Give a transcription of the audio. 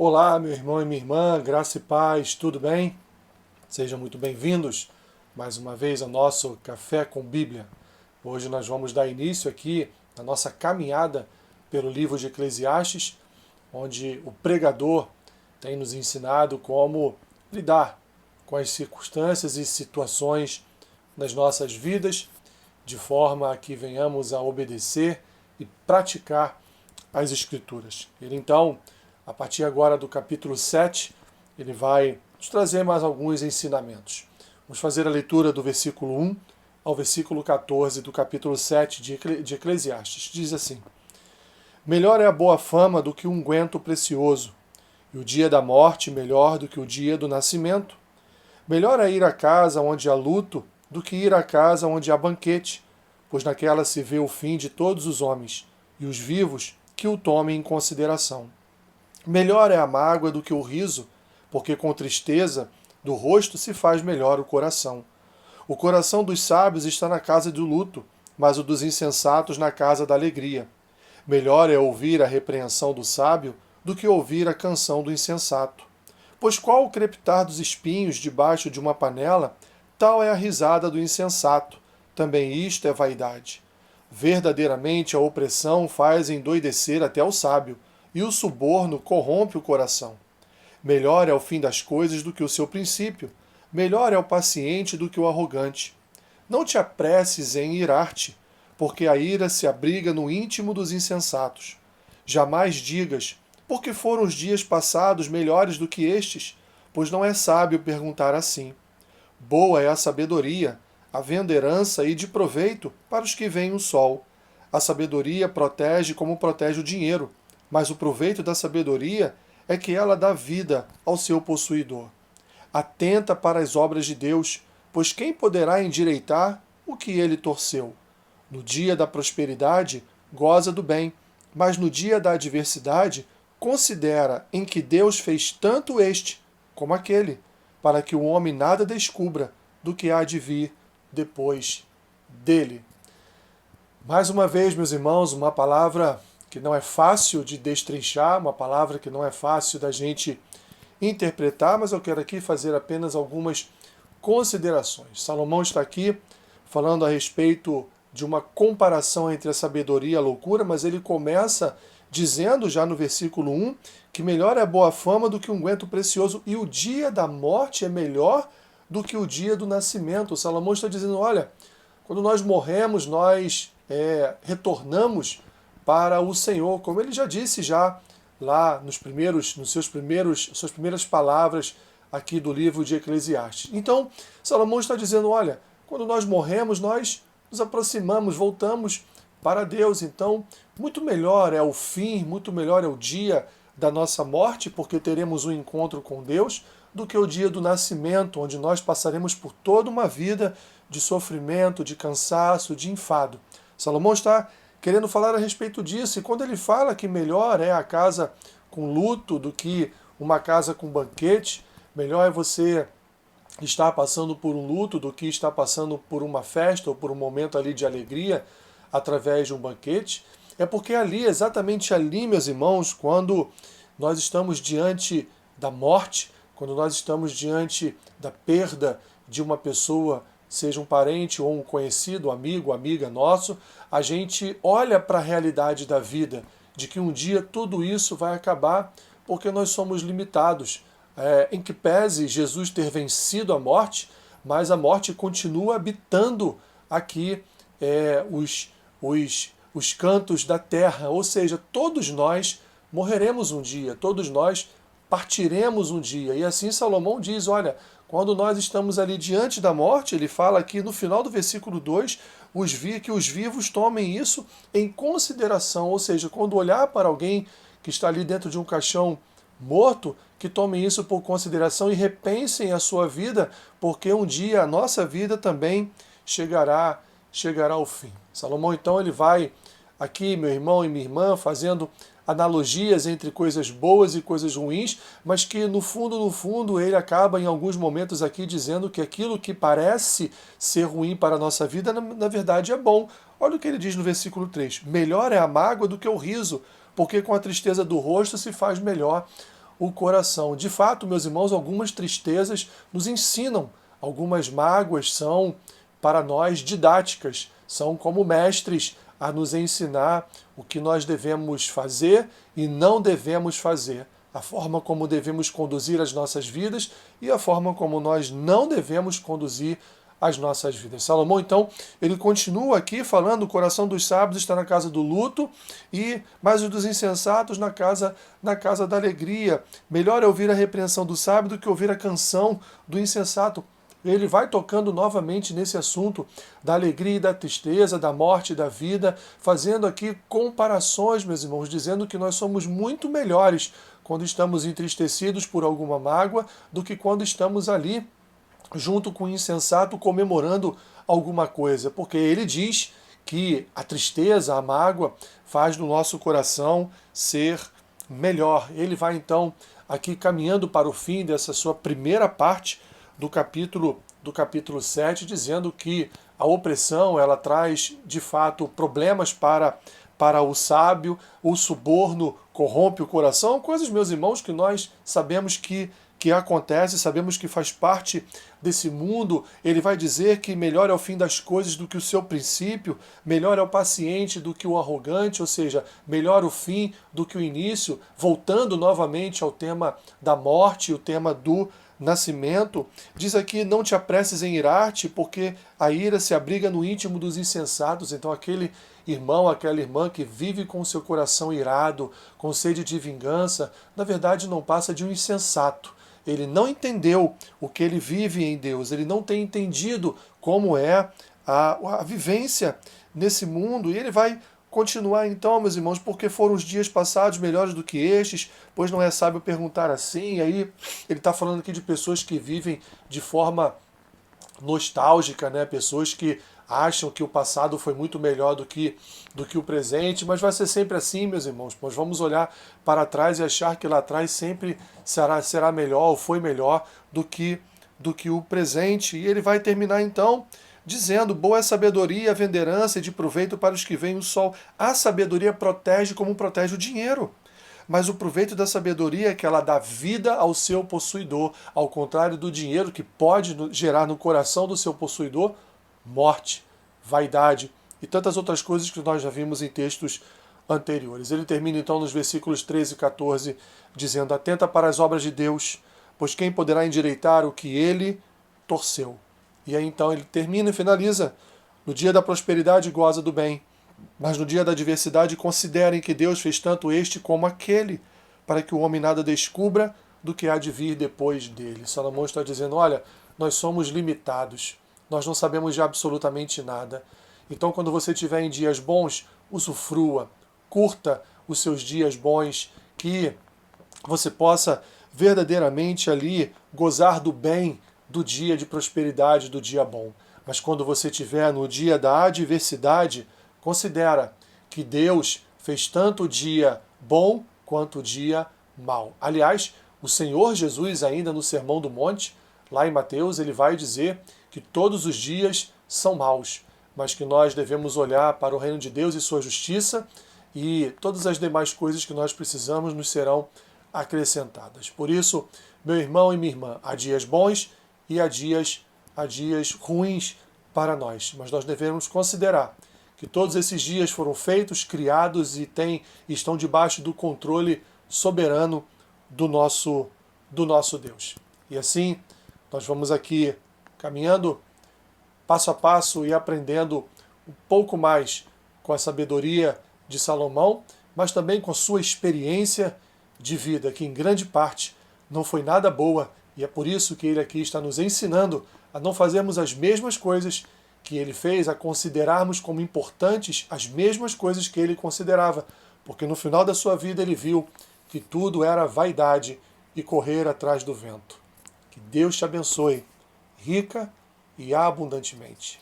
Olá, meu irmão e minha irmã, graça e paz, tudo bem? Sejam muito bem-vindos mais uma vez ao nosso Café com Bíblia. Hoje nós vamos dar início aqui à nossa caminhada pelo livro de Eclesiastes, onde o pregador tem nos ensinado como lidar com as circunstâncias e situações nas nossas vidas, de forma a que venhamos a obedecer e praticar as Escrituras. Ele então, a partir agora do capítulo 7, ele vai nos trazer mais alguns ensinamentos. Vamos fazer a leitura do versículo 1 ao versículo 14 do capítulo 7 de Eclesiastes. Diz assim: Melhor é a boa fama do que um unguento precioso, e o dia da morte melhor do que o dia do nascimento. Melhor é ir à casa onde há luto do que ir à casa onde há banquete, pois naquela se vê o fim de todos os homens, e os vivos que o tomem em consideração. Melhor é a mágoa do que o riso, porque com tristeza do rosto se faz melhor o coração. O coração dos sábios está na casa do luto, mas o dos insensatos na casa da alegria. Melhor é ouvir a repreensão do sábio do que ouvir a canção do insensato. Pois qual o crepitar dos espinhos debaixo de uma panela, tal é a risada do insensato. Também isto é vaidade. Verdadeiramente a opressão faz endoidecer até o sábio, e o suborno corrompe o coração. Melhor é o fim das coisas do que o seu princípio, melhor é o paciente do que o arrogante. Não te apresses em irar-te, porque a ira se abriga no íntimo dos insensatos. Jamais digas, porque foram os dias passados melhores do que estes, pois não é sábio perguntar assim. Boa é a sabedoria, havendo herança e de proveito para os que veem o sol. A sabedoria protege como protege o dinheiro, mas o proveito da sabedoria é que ela dá vida ao seu possuidor. Atenta para as obras de Deus, pois quem poderá endireitar o que ele torceu? No dia da prosperidade, goza do bem, mas no dia da adversidade, considera em que Deus fez tanto este como aquele, para que o homem nada descubra do que há de vir depois dele. Mais uma vez, meus irmãos, uma palavra que não é fácil de destrinchar, uma palavra que não é fácil da gente interpretar, mas eu quero aqui fazer apenas algumas considerações. Salomão está aqui falando a respeito de uma comparação entre a sabedoria e a loucura, mas ele começa dizendo já no versículo 1 que melhor é a boa fama do que um unguento precioso e o dia da morte é melhor do que o dia do nascimento. O Salomão está dizendo, olha, quando nós morremos, nós retornamos para o Senhor, como ele já disse já lá nos suas primeiras palavras aqui do livro de Eclesiastes. Então, Salomão está dizendo, olha, quando nós morremos, nós nos aproximamos, voltamos para Deus. Então, muito melhor é o fim, muito melhor é o dia da nossa morte, porque teremos um encontro com Deus, do que o dia do nascimento, onde nós passaremos por toda uma vida de sofrimento, de cansaço, de enfado. Salomão está querendo falar a respeito disso, e quando ele fala que melhor é a casa com luto do que uma casa com banquete, melhor é você estar passando por um luto do que estar passando por uma festa ou por um momento ali de alegria através de um banquete, é porque ali, exatamente ali, meus irmãos, quando nós estamos diante da morte, quando nós estamos diante da perda de uma pessoa, seja um parente ou um conhecido, amigo, amiga nosso, a gente olha para a realidade da vida, de que um dia tudo isso vai acabar, porque nós somos limitados. Em que pese Jesus ter vencido a morte, mas a morte continua habitando aqui os cantos da terra, ou seja, todos nós morreremos um dia, todos nós partiremos um dia. E assim Salomão diz, olha, quando nós estamos ali diante da morte, ele fala aqui no final do versículo 2, que os vivos tomem isso em consideração, ou seja, quando olhar para alguém que está ali dentro de um caixão morto, que tomem isso por consideração e repensem a sua vida, porque um dia a nossa vida também chegará ao fim. Salomão então ele vai aqui, meu irmão e minha irmã, fazendo analogias entre coisas boas e coisas ruins, mas que no fundo ele acaba em alguns momentos aqui dizendo que aquilo que parece ser ruim para a nossa vida, na verdade é bom. Olha o que ele diz no versículo 3. Melhor é a mágoa do que o riso, porque com a tristeza do rosto se faz melhor o coração. De fato, meus irmãos, algumas tristezas nos ensinam, algumas mágoas são para nós didáticas, são como mestres a nos ensinar o que nós devemos fazer e não devemos fazer, a forma como devemos conduzir as nossas vidas e a forma como nós não devemos conduzir as nossas vidas. Salomão, então, ele continua aqui falando: o coração dos sábios está na casa do luto, mas o dos insensatos na casa da alegria. Melhor é ouvir a repreensão do sábio do que ouvir a canção do insensato. Ele vai tocando novamente nesse assunto da alegria e da tristeza, da morte e da vida, fazendo aqui comparações, meus irmãos, dizendo que nós somos muito melhores quando estamos entristecidos por alguma mágoa do que quando estamos ali junto com o insensato comemorando alguma coisa, porque ele diz que a tristeza, a mágoa, faz do nosso coração ser melhor. Ele vai então aqui caminhando para o fim dessa sua primeira parte do capítulo 7, dizendo que a opressão ela traz de fato problemas para o sábio, o suborno corrompe o coração, coisas, meus irmãos, que nós sabemos que acontece, sabemos que faz parte desse mundo. Ele vai dizer que melhor é o fim das coisas do que o seu princípio, melhor é o paciente do que o arrogante, ou seja, melhor o fim do que o início, voltando novamente ao tema da morte, o tema do nascimento. Diz aqui: não te apresses em irar-te, porque a ira se abriga no íntimo dos insensatos. Então aquele irmão, aquela irmã que vive com o seu coração irado, com sede de vingança, na verdade não passa de um insensato. Ele não entendeu o que ele vive em Deus, ele não tem entendido como é a vivência nesse mundo, e ele vai continuar então, meus irmãos: porque foram os dias passados melhores do que estes, pois não é sábio perguntar assim. E aí ele está falando aqui de pessoas que vivem de forma nostálgica, né? Pessoas que acham que o passado foi muito melhor do que o presente, mas vai ser sempre assim, meus irmãos. Nós vamos olhar para trás e achar que lá atrás sempre será melhor ou foi melhor do que o presente. E ele vai terminar então dizendo: boa é a sabedoria, a venderança e de proveito para os que veem o sol. A sabedoria protege como protege o dinheiro. Mas o proveito da sabedoria é que ela dá vida ao seu possuidor, ao contrário do dinheiro, que pode gerar no coração do seu possuidor morte, vaidade e tantas outras coisas que nós já vimos em textos anteriores. Ele termina então nos versículos 13 e 14 dizendo: atenta para as obras de Deus, pois quem poderá endireitar o que ele torceu? E aí então ele termina e finaliza: no dia da prosperidade goza do bem, mas no dia da adversidade considerem que Deus fez tanto este como aquele, para que o homem nada descubra do que há de vir depois dele. Salomão está dizendo: olha, nós somos limitados, nós não sabemos de absolutamente nada. Então, quando você estiver em dias bons, usufrua, curta os seus dias bons, que você possa verdadeiramente ali gozar do bem do dia de prosperidade, do dia bom. Mas quando você estiver no dia da adversidade, considera que Deus fez tanto o dia bom quanto o dia mau. Aliás, o Senhor Jesus, ainda no Sermão do Monte, lá em Mateus, ele vai dizer que todos os dias são maus, mas que nós devemos olhar para o reino de Deus e sua justiça, e todas as demais coisas que nós precisamos nos serão acrescentadas. Por isso, meu irmão e minha irmã, há dias bons e há dias ruins para nós, mas nós devemos considerar que todos esses dias foram feitos, criados e estão debaixo do controle soberano do nosso Deus. E assim, nós vamos aqui caminhando passo a passo e aprendendo um pouco mais com a sabedoria de Salomão, mas também com sua experiência de vida, que em grande parte não foi nada boa, e é por isso que ele aqui está nos ensinando a não fazermos as mesmas coisas que ele fez, a considerarmos como importantes as mesmas coisas que ele considerava, porque no final da sua vida ele viu que tudo era vaidade e correr atrás do vento. Que Deus te abençoe, rica e abundantemente.